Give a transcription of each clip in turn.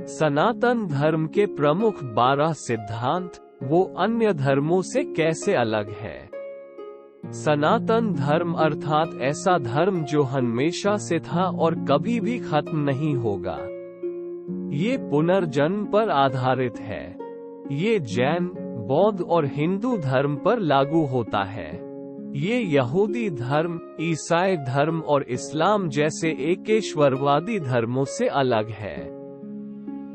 सनातन धर्म के प्रमुख 12 सिद्धांत, वो अन्य धर्मों से कैसे अलग है। सनातन धर्म अर्थात ऐसा धर्म जो हमेशा से था और कभी भी खत्म नहीं होगा। ये पुनर्जन्म पर आधारित है। ये जैन, बौद्ध और हिंदू धर्म पर लागू होता है। ये यहूदी धर्म, ईसाई धर्म और इस्लाम जैसे एकेश्वरवादी धर्मों से अलग है।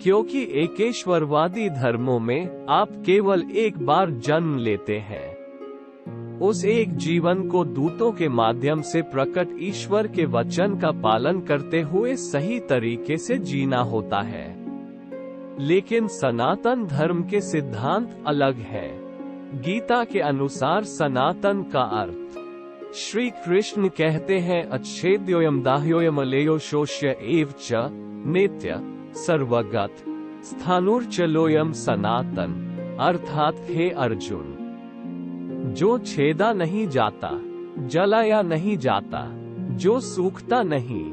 क्योंकि एकेश्वरवादी धर्मों में आप केवल एक बार जन्म लेते हैं। उस एक जीवन को दूतों के माध्यम से प्रकट ईश्वर के वचन का पालन करते हुए सही तरीके से जीना होता है। लेकिन सनातन धर्म के सिद्धांत अलग है। गीता के अनुसार सनातन का अर्थ, श्री कृष्ण कहते हैं, अच्छेद्योयम दाह्योयम अलेयो शोष्य एव च नित्य सर्वगत स्थानुर्चलोयम सनातन, अर्थात हे अर्जुन, जो छेदा नहीं जाता, जलाया नहीं जाता, जो सूखता नहीं,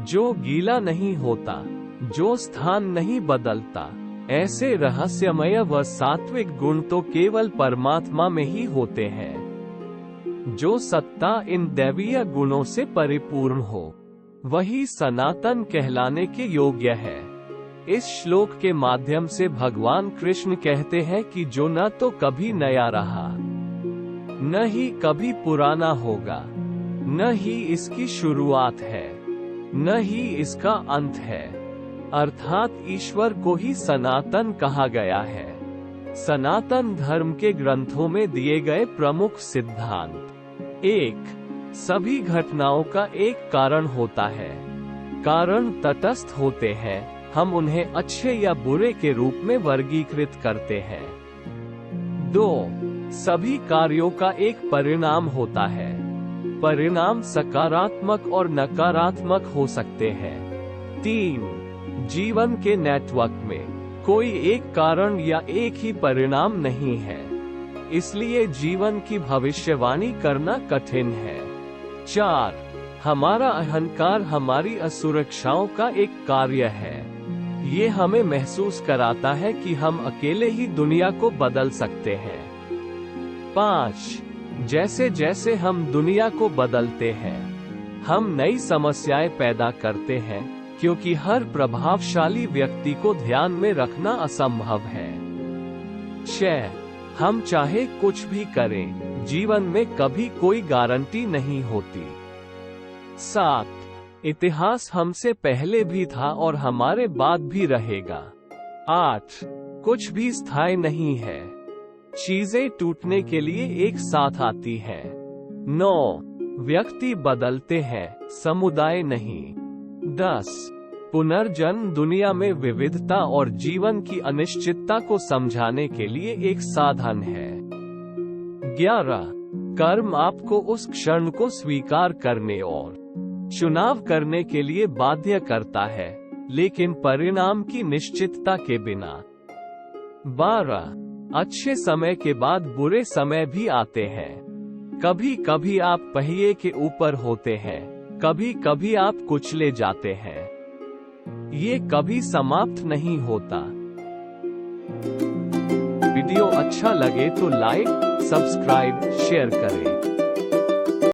जो गीला नहीं होता, जो स्थान नहीं बदलता, ऐसे रहस्यमय व सात्विक गुण तो केवल परमात्मा में ही होते हैं। जो सत्ता इन दैवीय गुणों से परिपूर्ण हो, वही सनातन कहलाने के योग्य है। इस श्लोक के माध्यम से भगवान कृष्ण कहते हैं कि जो न तो कभी नया रहा, न ही कभी पुराना होगा, न ही इसकी शुरुआत है, न ही इसका अंत है, अर्थात ईश्वर को ही सनातन कहा गया है। सनातन धर्म के ग्रंथों में दिए गए प्रमुख सिद्धांत: 1. सभी घटनाओं का एक कारण होता है। कारण तटस्थ होते हैं, हम उन्हें अच्छे या बुरे के रूप में वर्गीकृत करते हैं। 2. सभी कार्यों का एक परिणाम होता है। परिणाम सकारात्मक और नकारात्मक हो सकते हैं। 3. जीवन के नेटवर्क में कोई एक कारण या एक ही परिणाम नहीं है, इसलिए जीवन की भविष्यवाणी करना कठिन है। 4. हमारा अहंकार हमारी असुरक्षाओं का एक कार्य है। ये हमें महसूस कराता है कि हम अकेले ही दुनिया को बदल सकते हैं। 5. जैसे जैसे हम दुनिया को बदलते हैं, हम नई समस्याएं पैदा करते हैं, क्योंकि हर प्रभावशाली व्यक्ति को ध्यान में रखना असंभव है। 6. हम चाहे कुछ भी करें, जीवन में कभी कोई गारंटी नहीं होती। 7. इतिहास हमसे पहले भी था और हमारे बाद भी रहेगा। 8. कुछ भी स्थायी नहीं है, चीजें टूटने के लिए एक साथ आती हैं। 9. व्यक्ति बदलते हैं, समुदाय नहीं। 10. पुनर्जन्म दुनिया में विविधता और जीवन की अनिश्चितता को समझाने के लिए एक साधन है। 11. कर्म आपको उस क्षण को स्वीकार करने और चुनाव करने के लिए बाध्य करता है, लेकिन परिणाम की निश्चितता के बिना। 12. अच्छे समय के बाद बुरे समय भी आते हैं। कभी कभी आप पहिए के ऊपर होते हैं, कभी कभी आप कुचले जाते हैं। ये कभी समाप्त नहीं होता। वीडियो अच्छा लगे तो लाइक, सब्सक्राइब, शेयर करें।